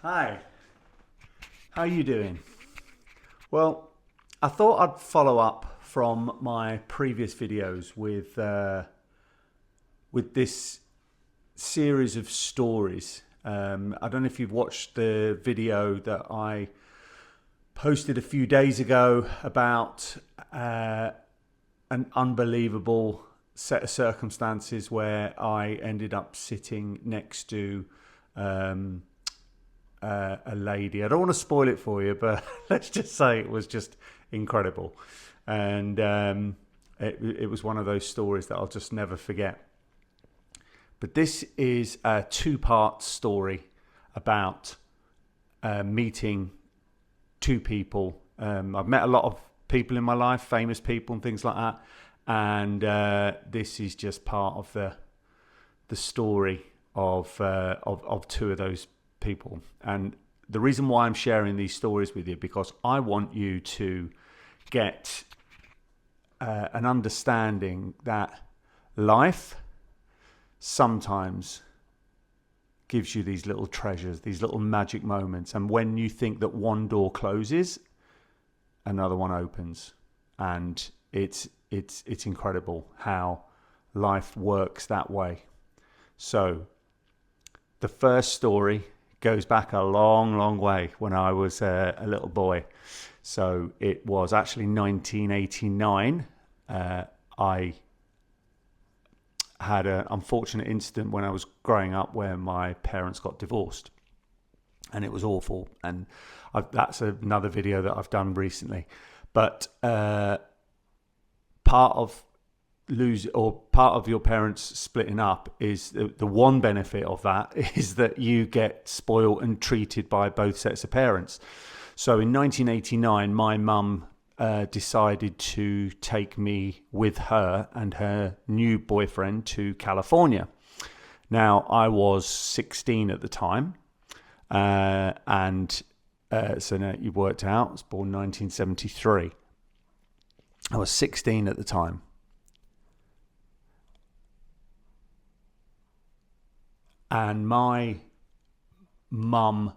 Hi, how you doing? Well, I thought I'd follow up from my previous videos with this series of stories. I don't know if you've watched the video that I posted a few days ago about an unbelievable set of circumstances where I ended up sitting next to a lady. I don't want to spoil it for you, but let's just say it was just incredible. And it was one of those stories that I'll just never forget. But this is a two-part story about meeting two people. I've met a lot of people in my life, famous people and things like that. And this is just part of the story of two of those people. And the reason why I'm sharing these stories with you, because I want you to get an understanding that life sometimes gives you these little treasures, these little magic moments. And when you think that one door closes, another one opens. And it's incredible how life works that way. So the first story goes back a long, long way when I was a little boy. So it was actually 1989. I had an unfortunate incident when I was growing up where my parents got divorced. And it was awful. And that's another video that I've done recently. But part of your parents splitting up is the one benefit of that is that you get spoiled and treated by both sets of parents. So in 1989, my mum decided to take me with her and her new boyfriend to California. Now, I was 16 at the time, so now you've worked out, I was born 1973. I was 16 at the time. And my mum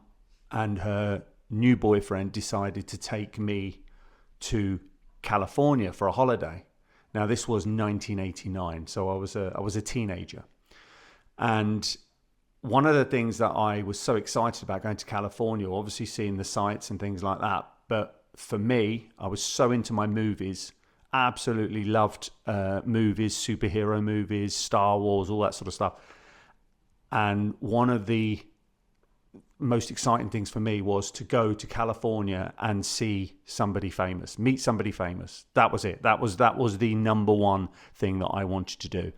and her new boyfriend decided to take me to California for a holiday. Now, this was 1989, so I was a teenager. And one of the things that I was so excited about going to California, obviously seeing the sights and things like that, but for me, I was so into my movies, absolutely loved movies, superhero movies, Star Wars, all that sort of stuff. And one of the most exciting things for me was to go to California and see somebody famous, meet somebody famous. That was it. That was the number one thing that I wanted to do.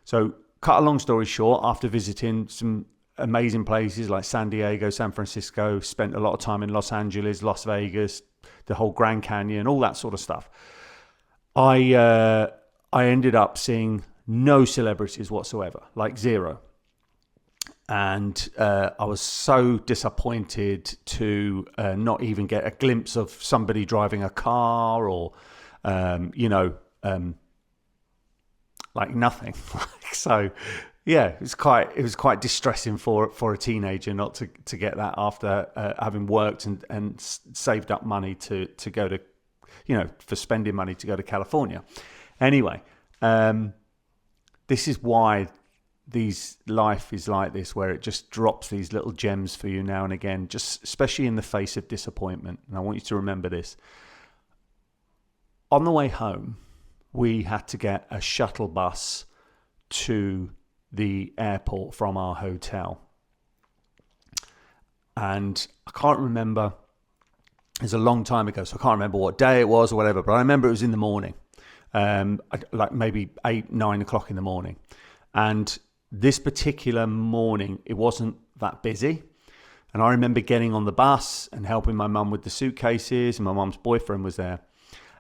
So, cut a long story short, after visiting some amazing places like San Diego, San Francisco, spent a lot of time in Los Angeles, Las Vegas, the whole Grand Canyon, all that sort of stuff. I ended up seeing no celebrities whatsoever, like zero. And I was so disappointed to not even get a glimpse of somebody driving a car or, like nothing. So, yeah, it was quite distressing for a teenager not to get that after having worked and saved up money to go to, for spending money to go to California. Anyway, this is why life is like this, where it just drops these little gems for you now and again, just especially in the face of disappointment. And I want you to remember this. On the way home, we had to get a shuttle bus to the airport from our hotel. And I can't remember, it's a long time ago, so I can't remember what day it was or whatever, but I remember it was in the morning, like maybe 8, 9 o'clock in the morning. And this particular morning, it wasn't that busy. And I remember getting on the bus and helping my mum with the suitcases, and my mum's boyfriend was there.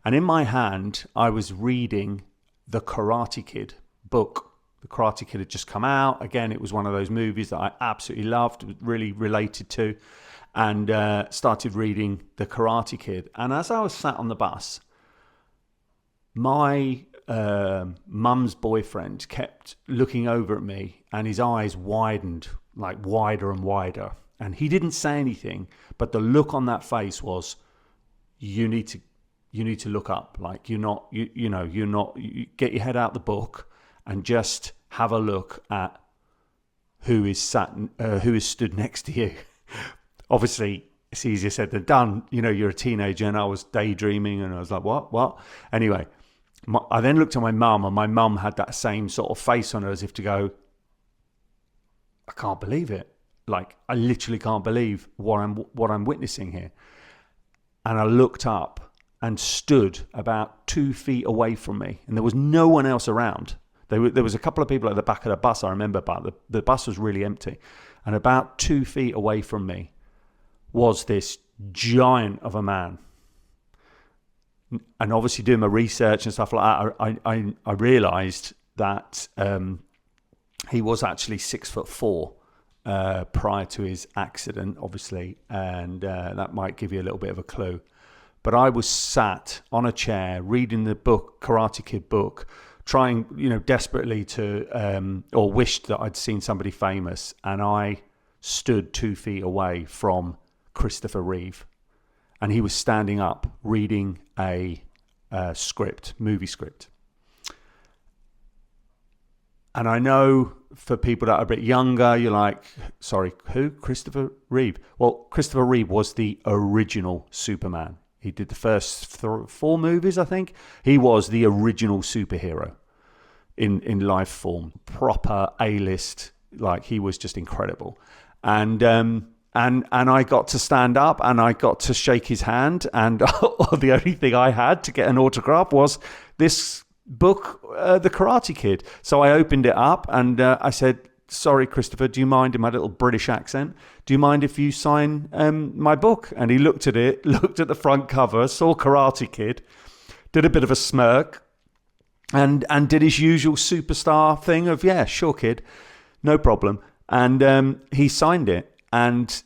And in my hand, I was reading The Karate Kid book. The Karate Kid had just come out. Again, it was one of those movies that I absolutely loved, really related to, and started reading The Karate Kid. And as I was sat on the bus, my mum's boyfriend kept looking over at me, and his eyes widened, like wider and wider. And he didn't say anything, but the look on that face was, you need to look up. Like, you get your head out the book and just have a look at who is stood next to you. Obviously, it's easier said than done. You're a teenager, and I was daydreaming, and I was like, what? Anyway, I then looked at my mum, and my mum had that same sort of face on her, as if to go, I can't believe it. Like, I literally can't believe what I'm witnessing here. And I looked up and stood about 2 feet away from me, and there was no one else around. There was a couple of people at the back of the bus, I remember, but the bus was really empty. And about 2 feet away from me was this giant of a man. And obviously, doing my research and stuff like that, I realised that he was actually 6'4" prior to his accident, obviously, and that might give you a little bit of a clue. But I was sat on a chair reading the book, Karate Kid book, trying, desperately to, or wished that I'd seen somebody famous, and I stood 2 feet away from Christopher Reeve, and he was standing up reading a movie script. And I know for people that are a bit younger, you're like, sorry, who? Christopher Reeve? Well, Christopher Reeve was the original Superman. He did the first 4 movies, I think. He was the original superhero in life form, proper A-list. Like, he was just incredible. And I got to stand up and I got to shake his hand. And the only thing I had to get an autograph was this book, The Karate Kid. So I opened it up and I said, sorry, Christopher, do you mind, in my little British accent, do you mind if you sign my book? And he looked at it, looked at the front cover, saw Karate Kid, did a bit of a smirk, and did his usual superstar thing of, yeah, sure, kid, no problem. And he signed it. And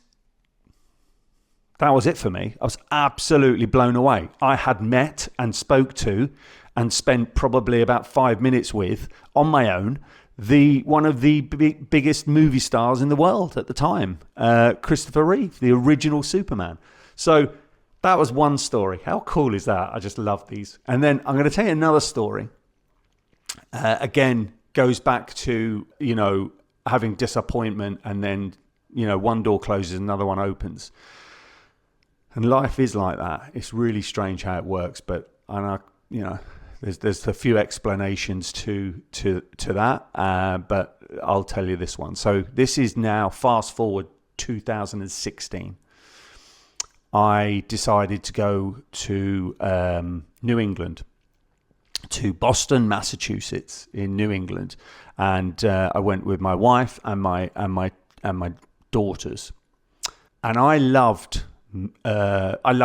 that was it for me. I was absolutely blown away. I had met and spoke to and spent probably about 5 minutes with, on my own, one of the biggest movie stars in the world at the time, Christopher Reeve, the original Superman. So that was one story. How cool is that? I just love these. And then I'm going to tell you another story. Again, goes back to, having disappointment, and then, one door closes, another one opens. And life is like that. It's really strange how it works, but there's a few explanations to that, but I'll tell you this one. So this is now fast forward 2016. I decided to go to New England, to Boston, Massachusetts, in New England, and I went with my wife and my daughters, and I love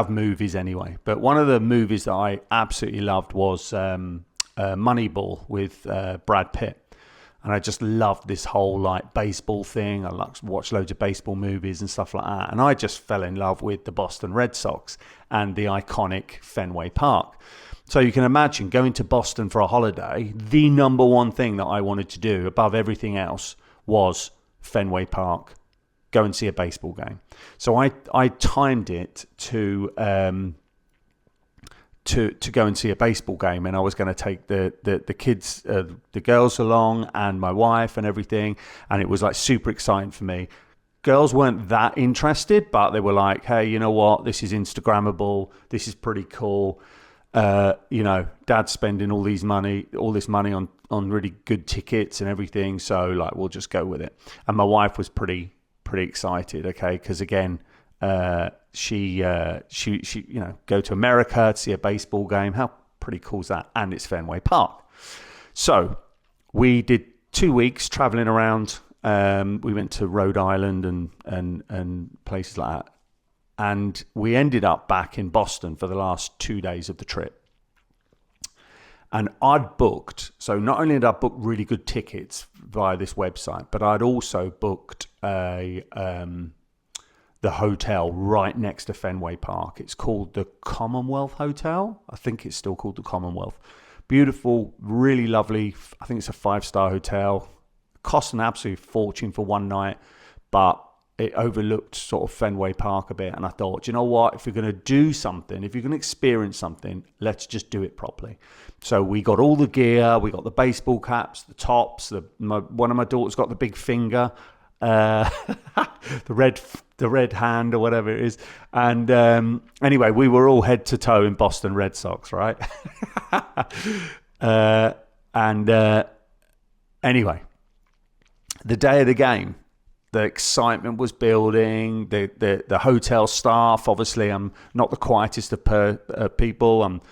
movies anyway, but one of the movies that I absolutely loved was Moneyball with Brad Pitt. And I just loved this whole baseball thing. I watched loads of baseball movies and stuff like that. And I just fell in love with the Boston Red Sox and the iconic Fenway Park. So you can imagine going to Boston for a holiday, the number one thing that I wanted to do above everything else was Fenway Park, go and see a baseball game. So I timed it to go and see a baseball game, and I was going to take the kids, the girls along, and my wife and everything, and it was super exciting for me. Girls weren't that interested, but they were like, hey, you know what, this is Instagrammable, this is pretty cool. Dad's spending all this money on really good tickets and everything, so we'll just go with it. And my wife was pretty excited, okay, because again, she go to America to see a baseball game. How pretty cool is that? And it's Fenway Park. So we did 2 weeks traveling around. We went to Rhode Island and places like that. And we ended up back in Boston for the last 2 days of the trip. And I'd booked, so not only did I book really good tickets via this website, but I'd also booked the hotel right next to Fenway Park. It's called the Commonwealth Hotel. I think it's still called the Commonwealth. Beautiful, really lovely. I think it's a 5-star hotel. Cost an absolute fortune for one night, but it overlooked sort of Fenway Park a bit. And I thought, do you know what? If you're going to do something, if you're going to experience something, let's just do it properly. So we got all the gear, we got the baseball caps, the tops. One of my daughters got the big finger, the red hand or whatever it is. And anyway, we were all head to toe in Boston Red Sox, right? Anyway, the day of the game, the excitement was building. The hotel staff, obviously, I'm not the quietest of people. I'm,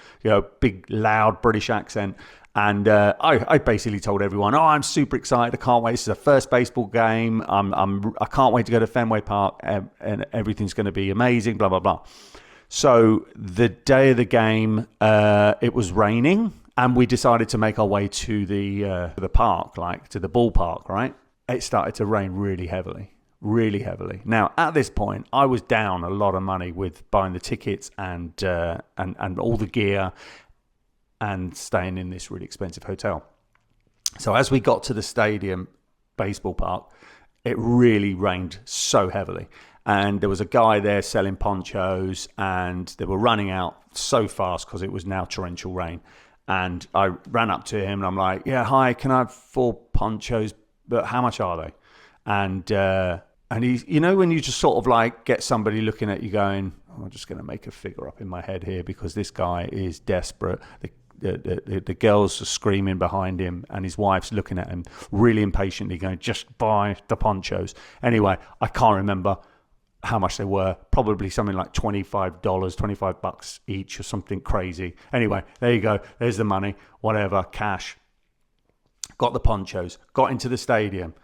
big, loud British accent. And I basically told everyone, I'm super excited. I can't wait. This is the first baseball game. I can't wait to go to Fenway Park, and everything's going to be amazing, blah, blah, blah. So the day of the game, it was raining, and we decided to make our way to the park, like to the ballpark, right? It started to rain really heavily. Now, at this point, I was down a lot of money with buying the tickets and all the gear and staying in this really expensive hotel. So as we got to the stadium, baseball park, it really rained so heavily. And there was a guy there selling ponchos, and they were running out so fast because it was now torrential rain. And I ran up to him and I'm like, yeah, hi, can I have 4 ponchos? But how much are they? And he's, when you just sort of like get somebody looking at you going, I'm just going to make a figure up in my head here because this guy is desperate. The girls are screaming behind him, and his wife's looking at him really impatiently going, just buy the ponchos. Anyway, I can't remember how much they were. Probably something like $25 each or something crazy. Anyway, there you go. There's the money, whatever, cash. Got the ponchos, got into the stadium.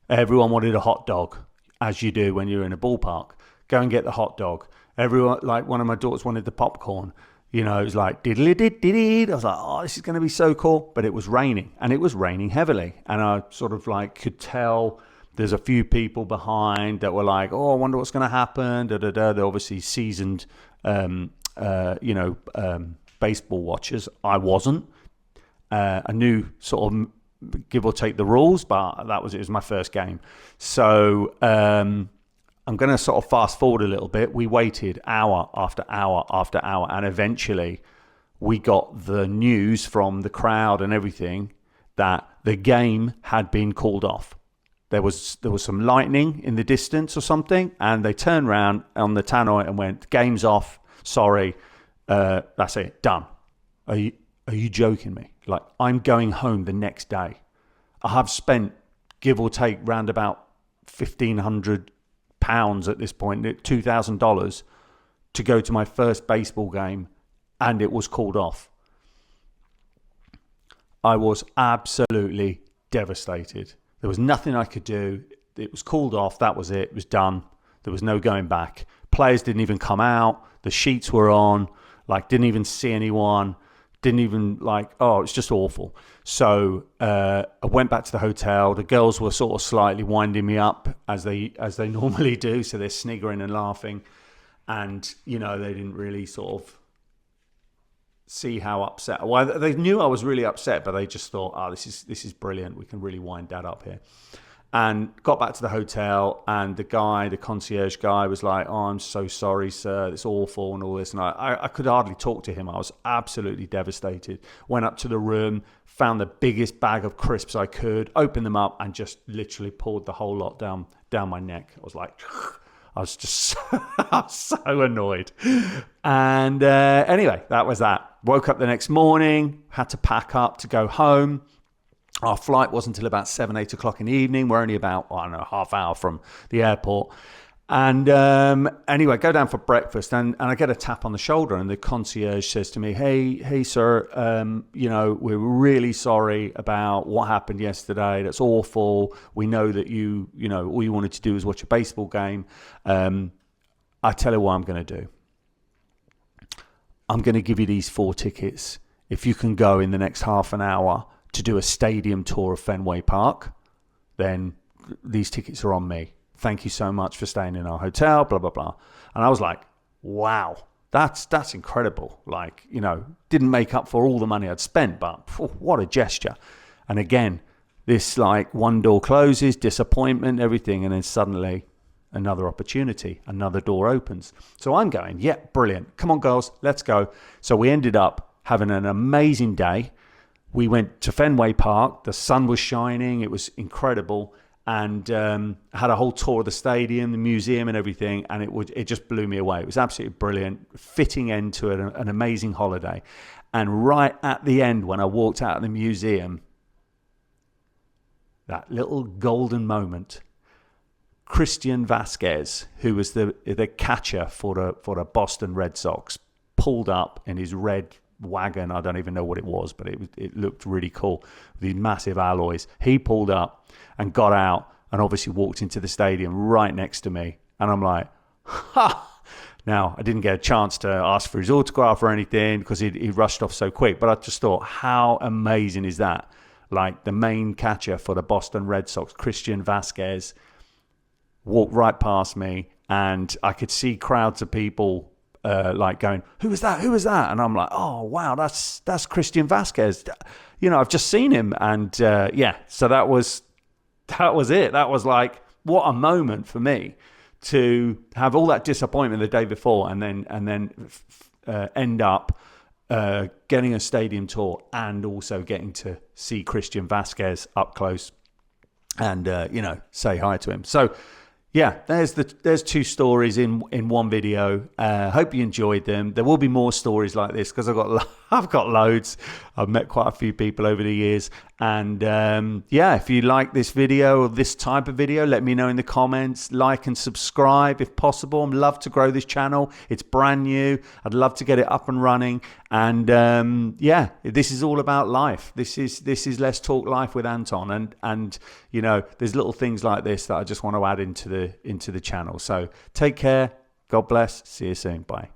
Everyone wanted a hot dog, as you do when you're in a ballpark. Go and get the hot dog. Everyone, like one of my daughters wanted the popcorn. It was like, diddly-did-did-did. I was like, this is going to be so cool. But it was raining, and it was raining heavily. And I sort of like could tell there's a few people behind that were like, I wonder what's going to happen. They're obviously seasoned, baseball watchers. I wasn't. I knew sort of give or take the rules, but it was my first game. So I'm going to sort of fast forward a little bit. We waited hour after hour after hour, and eventually we got the news from the crowd and everything that the game had been called off. There was some lightning in the distance or something, and they turned around on the tannoy and went, game's off, sorry, that's it, done. Are you joking me? Like, I'm going home the next day. I have spent, give or take, round about £1,500 at this point, $2,000 to go to my first baseball game, and it was called off. I was absolutely devastated. There was nothing I could do. It was called off. That was it. It was done. There was no going back. Players didn't even come out. The sheets were on. Didn't even see anyone. Didn't even it's just awful. So I went back to the hotel. The girls were sort of slightly winding me up as they normally do. So they're sniggering and laughing. And, they didn't really sort of see how upset. Well, they knew I was really upset, but they just thought, this is brilliant. We can really wind Dad up here. And got back to the hotel, and the concierge guy was like, I'm so sorry, sir. It's awful and all this. And I could hardly talk to him. I was absolutely devastated. Went up to the room, found the biggest bag of crisps I could, opened them up, and just literally poured the whole lot down my neck. I was like, I was just I was so annoyed. And anyway, that was that. Woke up the next morning, had to pack up to go home. Our flight wasn't until about 7, 8 o'clock in the evening. We're only about, half hour from the airport. And anyway, go down for breakfast, and I get a tap on the shoulder, and the concierge says to me, hey, sir, we're really sorry about what happened yesterday. That's awful. We know that all you wanted to do was watch a baseball game. I tell you what I'm going to do. I'm going to give you these 4 tickets. If you can go in the next half an hour to do a stadium tour of Fenway Park, then these tickets are on me. Thank you so much for staying in our hotel, blah, blah, blah. And I was like, wow, that's incredible. Didn't make up for all the money I'd spent, but what a gesture. And again, this one door closes, disappointment, everything. And then suddenly another opportunity, another door opens. So I'm going, yeah, brilliant. Come on, girls, let's go. So we ended up having an amazing day. We went to Fenway Park. The sun was shining. It was incredible. And had a whole tour of the stadium, the museum and everything. And it just blew me away. It was absolutely brilliant, fitting end to an amazing holiday. And right at the end, when I walked out of the museum, that little golden moment, Christian Vasquez, who was the catcher for the Boston Red Sox, pulled up in his red wagon. I don't even know what it was, but it looked really cool. These massive alloys. He pulled up and got out and obviously walked into the stadium right next to me. And I'm like, ha! Now, I didn't get a chance to ask for his autograph or anything because he rushed off so quick. But I just thought, how amazing is that? Like the main catcher for the Boston Red Sox, Christian Vasquez, walked right past me, and I could see crowds of people like going, "Who was that? Who was that?" And I'm like, "Oh wow, that's Christian Vasquez. You know, I've just seen him." And yeah, so that was it. That was like, what a moment for me to have all that disappointment the day before, and then end up getting a stadium tour and also getting to see Christian Vasquez up close and say hi to him. So yeah, there's two stories in one video. Hope you enjoyed them. There will be more stories like this because I've got loads. I've met quite a few people over the years. And yeah, if you like this video or this type of video, let me know in the comments. Like and subscribe if possible. I'd love to grow this channel. It's brand new. I'd love to get it up and running. And yeah, this is all about life. This is Let's Talk Life with Anton. And you know, there's little things like this that I just want to add into the channel. So take care. God bless. See you soon. Bye.